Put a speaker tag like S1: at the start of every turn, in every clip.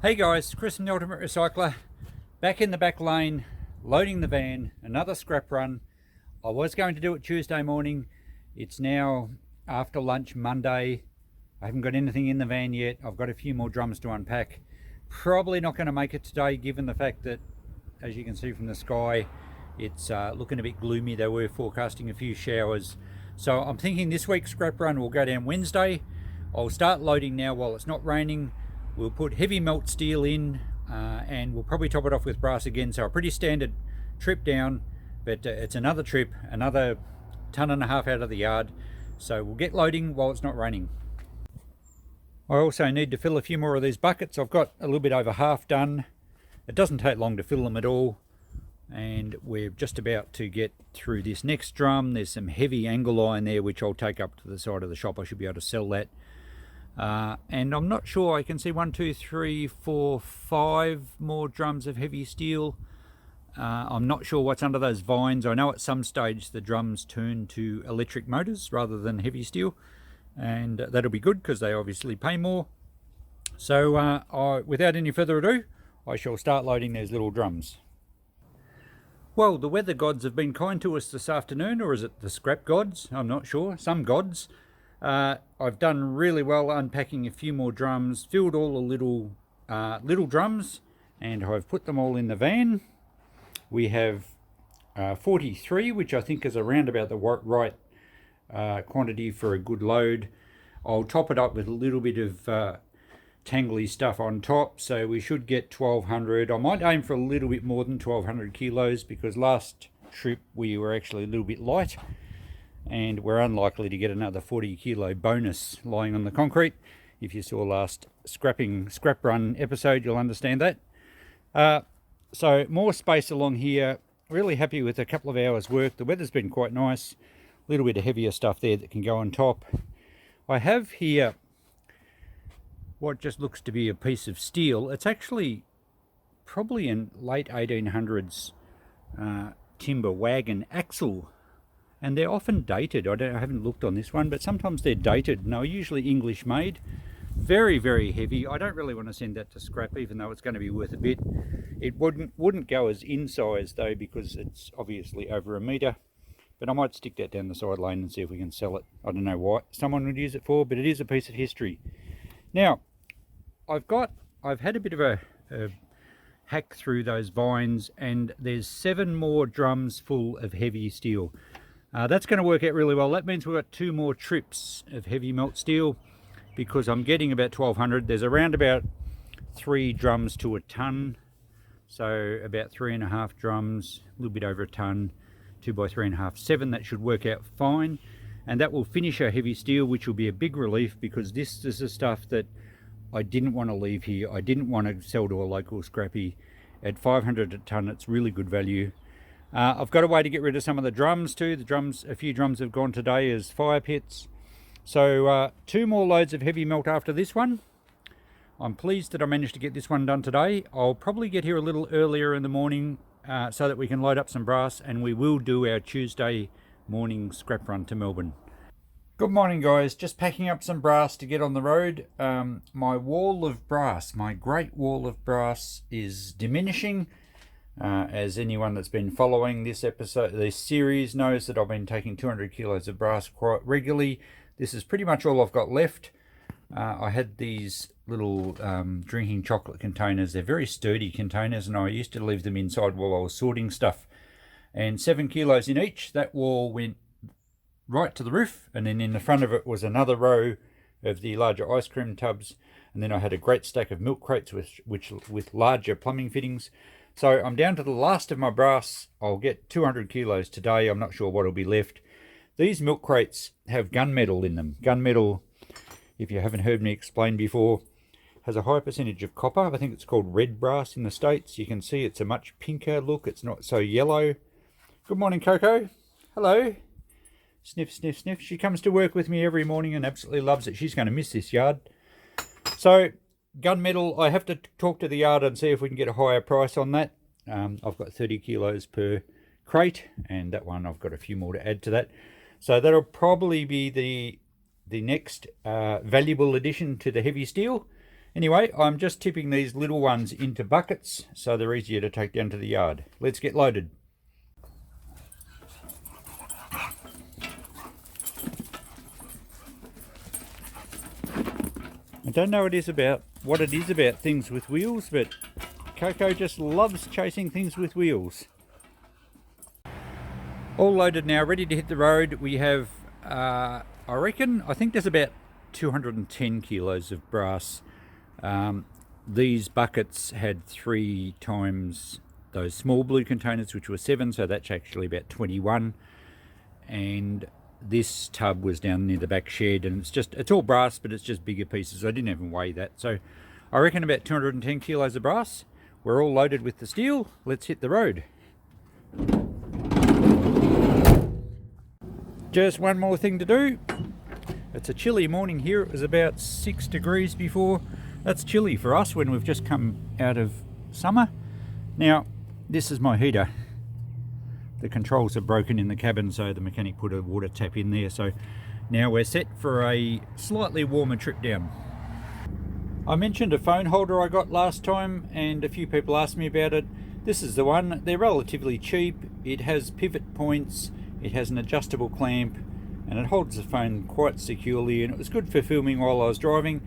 S1: Hey guys, Chris from the Ultimate Recycler, back in the back lane, loading the van, another scrap run. I was going to do it Tuesday morning. It's now after lunch Monday. I haven't got anything in the van yet. I've got a few more drums to unpack. Probably not going to make it today given the fact that, as you can see from the sky, it's looking a bit gloomy. They were forecasting a few showers. So I'm thinking this week's scrap run will go down Wednesday. I'll start loading now while it's not raining. We'll put heavy melt steel in and we'll probably top it off with brass again. So a pretty standard trip down, but it's another trip, another tonne and a half out of the yard. So we'll get loading while it's not raining. I also need to fill a few more of these buckets. I've got a little bit over half done. It doesn't take long to fill them at all. And we're just about to get through this next drum. There's some heavy angle iron there, which I'll take up to the side of the shop. I should be able to sell that. And I'm not sure, I can see 1, 2, 3, 4, 5 more drums of heavy steel. I'm not sure what's under those vines. I know at some stage the drums turn to electric motors rather than heavy steel, and that'll be good because they obviously pay more. So without any further ado, I shall start loading these little drums. Well, the weather gods have been kind to us this afternoon, or is it the scrap gods? I'm not sure. Some gods. I've done really well unpacking a few more drums, filled all the little drums, and I've put them all in the van. We have 43, which I think is around about the right quantity for a good load. I'll top it up with a little bit of tangly stuff on top, so we should get 1200. I might aim for a little bit more than 1200 kilos because last trip we were actually a little bit light, and we're unlikely to get another 40 kilo bonus lying on the concrete. If you saw last scrap run episode, you'll understand that. So more space along here. Really happy with a couple of hours work. The weather's been quite nice. A little bit of heavier stuff there that can go on top. I have here what just looks to be a piece of steel. It's actually probably in late 1800s timber wagon axle. And they're often dated. I haven't looked on this one, but sometimes they're dated. No, usually English made. Very, very heavy. I don't really want to send that to scrap, even though it's going to be worth a bit. It wouldn't go as in size though, because it's obviously over a metre. But I might stick that down the side lane and see if we can sell it. I don't know what someone would use it for, but it is a piece of history. Now, I've had a bit of a hack through those vines, and there's 7 more drums full of heavy steel. That's going to work out really well. That means we've got 2 more trips of heavy melt steel, because I'm getting about 1200. There's around about 3 drums to a tonne, so about 3.5 drums, a little bit over a tonne, 2 by 3.5, 7. That should work out fine, and that will finish our heavy steel, which will be a big relief, because this is the stuff that I didn't want to leave here. I didn't want to sell to a local scrappy. At 500 a tonne, it's really good value. I've got a way to get rid of some of the drums too. A few drums have gone today as fire pits. So 2 more loads of heavy melt after this one. I'm pleased that I managed to get this one done today. I'll probably get here a little earlier in the morning so that we can load up some brass, and we will do our Tuesday morning scrap run to Melbourne. Good morning guys, just packing up some brass to get on the road. My wall of brass, my great wall of brass, is diminishing. As anyone that's been following this series knows, that I've been taking 200 kilos of brass quite regularly. This is pretty much all I've got left. I had these little drinking chocolate containers. They're very sturdy containers, and I used to leave them inside while I was sorting stuff. And 7 kilos in each. That wall went right to the roof, and then in the front of it was another row of the larger ice cream tubs, and then I had a great stack of milk crates with larger plumbing fittings. So I'm down to the last of my brass. I'll get 200 kilos today. I'm not sure what will be left. These milk crates have gunmetal in them. Gunmetal, if you haven't heard me explain before, has a high percentage of copper. I think it's called red brass in the States. You can see it's a much pinker look. It's not so yellow. Good morning, Coco. Hello. Sniff, sniff, sniff. She comes to work with me every morning and absolutely loves it. She's going to miss this yard. So gunmetal, I have to talk to the yard and see if we can get a higher price on that. I've got 30 kilos per crate, and that one I've got a few more to add to that. So that'll probably be the next valuable addition to the heavy steel. Anyway, I'm just tipping these little ones into buckets so they're easier to take down to the yard. Let's get loaded. I don't know what it is about things with wheels, but Coco just loves chasing things with wheels. All loaded now, ready to hit the road. We have, I think there's about 210 kilos of brass. These buckets had 3 times those small blue containers, which were 7, so that's actually about 21. And this tub was down near the back shed, and it's all brass, but it's just bigger pieces. I didn't even weigh that. So I reckon about 210 kilos of brass. We're all loaded with the steel. Let's hit the road. Just one more thing to do. It's a chilly morning here. It was about 6 degrees before. That's chilly for us when we've just come out of summer. Now, this is my heater. The controls are broken in the cabin, so the mechanic put a water tap in there. So now we're set for a slightly warmer trip down. I mentioned a phone holder I got last time, and a few people asked me about it. This is the one. They're relatively cheap. It has pivot points, it has an adjustable clamp, and it holds the phone quite securely, and it was good for filming while I was driving.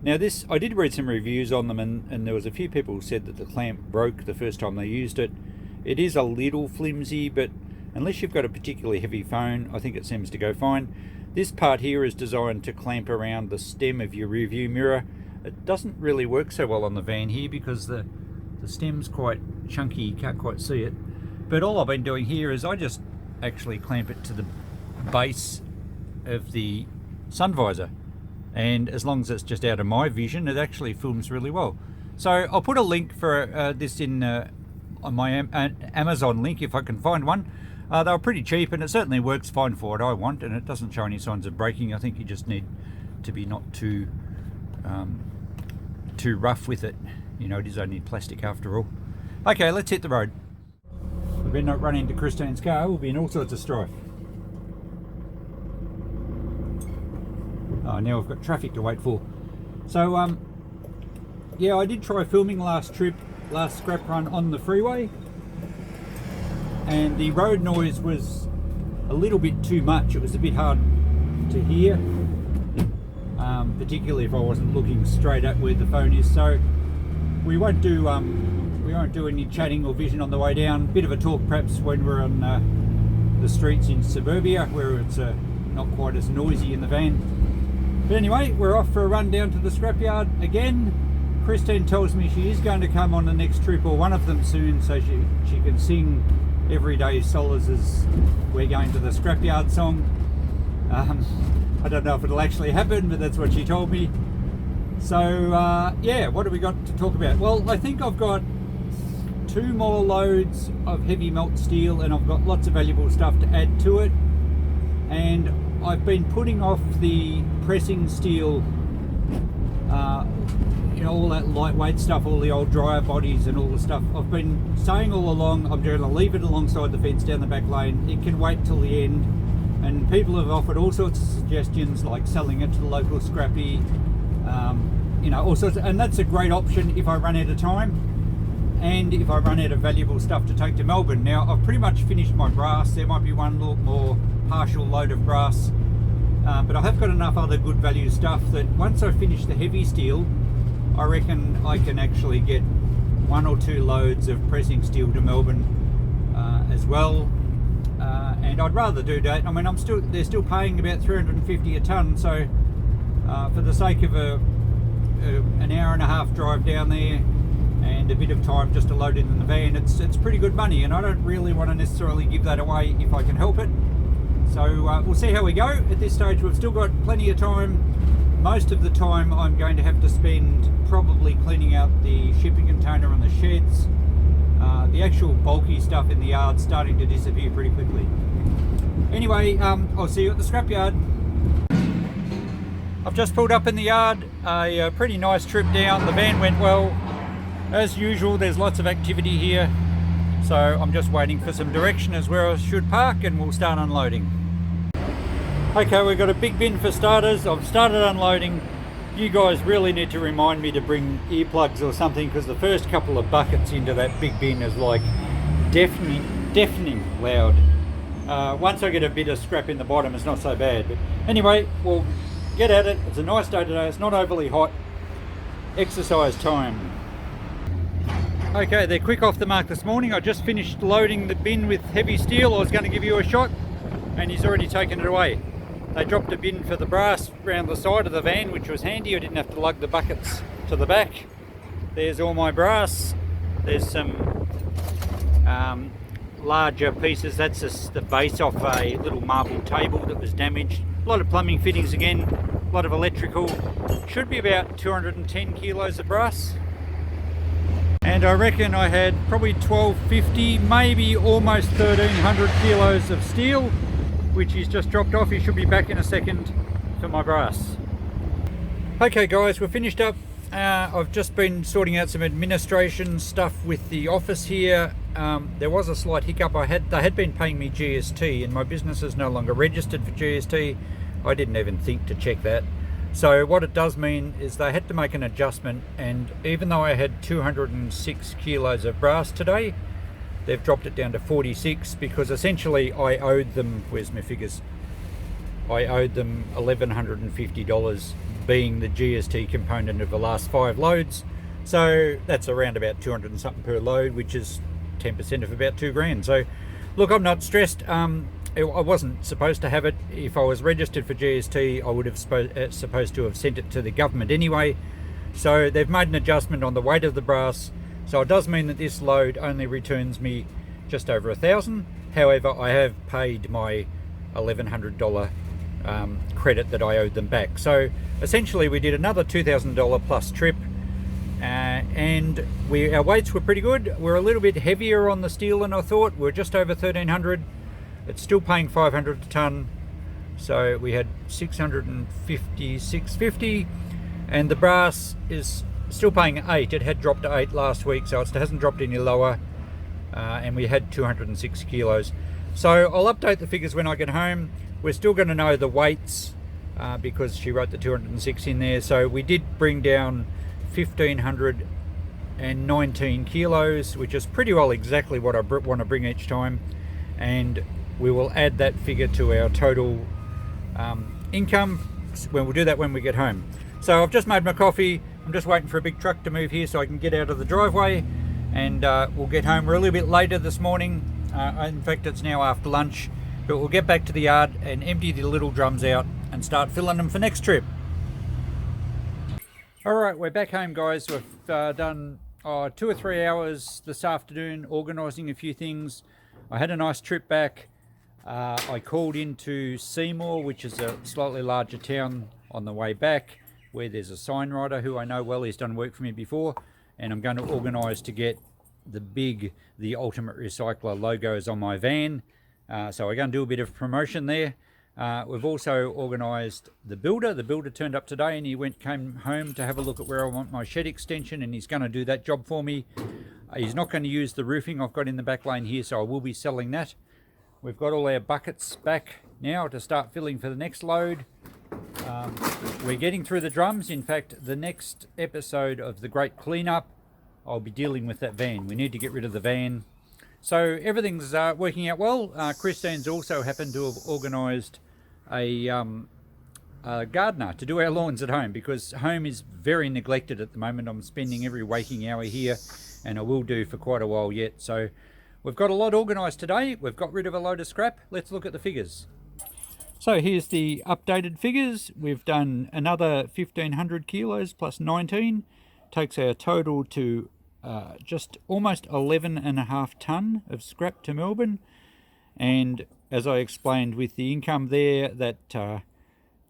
S1: Now this, I did read some reviews on them, and there was a few people who said that the clamp broke the first time they used it. It is a little flimsy, but unless you've got a particularly heavy phone, I think it seems to go fine. This part here is designed to clamp around the stem of your rear view mirror. It doesn't really work so well on the van here because the stem's quite chunky, you can't quite see it. But all I've been doing here is I just actually clamp it to the base of the sun visor, and as long as it's just out of my vision, it actually films really well. So I'll put a link for this in on my Amazon link if I can find one. They were pretty cheap, and it certainly works fine for what I want, and it doesn't show any signs of breaking. I think you just need to be not too rough with it. You know, it is only plastic after all. Okay, let's hit the road. We better not run into Christine's car. We'll be in all sorts of strife. Oh, now we've got traffic to wait for. So, yeah, I did try filming last scrap run on the freeway, and the road noise was a little bit too much. It was a bit hard to hear, particularly if I wasn't looking straight at where the phone is. So we won't do any chatting or vision on the way down. Bit of a talk perhaps when we're on the streets in suburbia, where it's not quite as noisy in the van. But anyway, we're off for a run down to the scrapyard again. Christine tells me she is going to come on the next trip, or one of them soon, so she can sing Everyday Solace's We're Going to the Scrapyard song. I don't know if it'll actually happen, but that's what she told me. So yeah, what have we got to talk about? Well, I think I've got 2 more loads of heavy melt steel, and I've got lots of valuable stuff to add to it. And I've been putting off the pressing steel, you know, all that lightweight stuff, all the old dryer bodies and all the stuff. I've been saying all along I'm going to leave it alongside the fence down the back lane. It can wait till the end, and people have offered all sorts of suggestions, like selling it to the local scrappy, you know, all sorts of, and that's a great option if I run out of time and if I run out of valuable stuff to take to Melbourne. Now I've pretty much finished my brass. There might be one little more partial load of brass, but I have got enough other good value stuff that once I finish the heavy steel, I reckon I can actually get 1 or 2 loads of pressing steel to Melbourne as well, and I'd rather do that. I mean, they're still paying about 350 a tonne, so for the sake of an hour and a half drive down there and a bit of time just to load it in the van, it's pretty good money, and I don't really want to necessarily give that away if I can help it. So we'll see how we go. At this stage we've still got plenty of time. Most of the time I'm going to have to spend probably cleaning out the shipping container and the sheds. The actual bulky stuff in the yard's starting to disappear pretty quickly. Anyway, I'll see you at the scrapyard. I've just pulled up in the yard. A pretty nice trip down. The van went well. As usual, there's lots of activity here, so I'm just waiting for some direction as where I should park, and we'll start unloading. Okay, we've got a big bin for starters. I've started unloading. You guys really need to remind me to bring earplugs or something, because the first couple of buckets into that big bin is like deafening loud. Once I get a bit of scrap in the bottom, it's not so bad. But anyway, we'll get at it. It's a nice day today. It's not overly hot. Exercise time. Okay, they're quick off the mark this morning. I just finished loading the bin with heavy steel. I was going to give you a shot, and he's already taken it away. They dropped a bin for the brass round the side of the van, which was handy. I didn't have to lug the buckets to the back. There's all my brass. There's some larger pieces. That's just the base off a little marble table that was damaged. A lot of plumbing fittings again, a lot of electrical. Should be about 210 kilos of brass. And I reckon I had probably 1250, maybe almost 1300 kilos of steel, which he's just dropped off. He should be back in a second for my brass. Okay guys, we're finished up. I've just been sorting out some administration stuff with the office here. There was a slight hiccup. They had been paying me GST, and my business is no longer registered for GST. I didn't even think to check that. So what it does mean is they had to make an adjustment, and even though I had 206 kilos of brass today, they've dropped it down to 46, because essentially I owed them, where's my figures? I owed them $1,150, being the GST component of the last 5 loads. So that's around about 200 and something per load, which is 10% of about $2,000. So look, I'm not stressed. I wasn't supposed to have it. If I was registered for GST, I would have supposed to have sent it to the government anyway. So they've made an adjustment on the weight of the brass. So it does mean that this load only returns me just over $1,000. However, I have paid my $1,100 credit that I owed them back. So essentially we did another $2,000 plus trip, and our weights were pretty good. We're a little bit heavier on the steel than I thought. We're just over 1,300. It's still paying 500 a tonne. So we had 650, 650, and the brass is still paying 8. It had dropped to 8 last week, so it hasn't dropped any lower, and we had 206 kilos. So I'll update the figures when I get home. We're still going to know the weights because she wrote the 206 in there. So we did bring down 1,519 kilos, which is pretty well exactly what I want to bring each time, and we will add that figure to our total income. We'll do that when we get home. So I've just made my coffee. I'm just waiting for a big truck to move here so I can get out of the driveway, and we'll get home. We're a little bit later this morning. In fact, it's now after lunch, but we'll get back to the yard and empty the little drums out and start filling them for next trip. All right, we're back home, guys. We've done 2 or 3 hours this afternoon organising a few things. I had a nice trip back. I called into Seymour, which is a slightly larger town, on the way back, where there's a sign writer who I know well. He's done work for me before, and I'm going to organise to get the Ultimate Recycler logos on my van. So we're going to do a bit of promotion there. We've also organised the builder. The builder turned up today, and he came home to have a look at where I want my shed extension, and he's going to do that job for me. He's not going to use the roofing I've got in the back lane here, so I will be selling that. We've got all our buckets back now to start filling for the next load. We're getting through the drums. In fact, the next episode of the Great Cleanup, I'll be dealing with that van. We need to get rid of the van. So everything's working out well. Christine's also happened to have organised a gardener to do our lawns at home, because home is very neglected at the moment. I'm spending every waking hour here, and I will do for quite a while yet. So we've got a lot organised today. We've got rid of a load of scrap. Let's look at the figures. So here's the updated figures. We've done another 1,500 kilos plus 19. Takes our total to just almost 11.5 tonne of scrap to Melbourne. And as I explained with the income there, that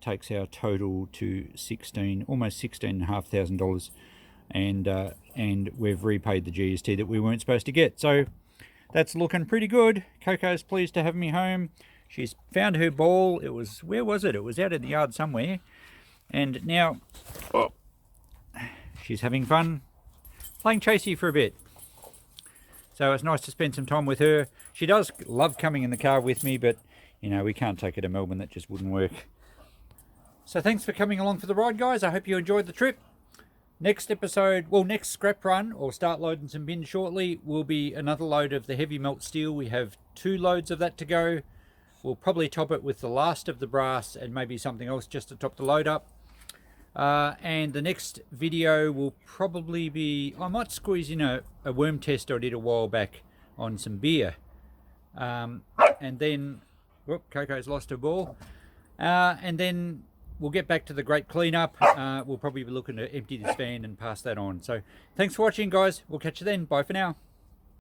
S1: takes our total to almost $16,500, and we've repaid the GST that we weren't supposed to get. So that's looking pretty good. Coco's pleased to have me home. She's found her ball. It was, where was it? It was out in the yard somewhere. And now she's having fun playing chasey for a bit. So it's nice to spend some time with her. She does love coming in the car with me, but you know, we can't take her to Melbourne. That just wouldn't work. So thanks for coming along for the ride, guys. I hope you enjoyed the trip. Next episode, well, next scrap run, or start loading some bins shortly, will be another load of the heavy melt steel. We have 2 loads of that to go. We'll probably top it with the last of the brass and maybe something else just to top the load up. And the next video will probably be, I might squeeze in a worm test I did a while back on some beer. And then, whoop, Coco's lost her ball. And then we'll get back to the great cleanup. We'll probably be looking to empty this van and pass that on. So thanks for watching, guys. We'll catch you then. Bye for now.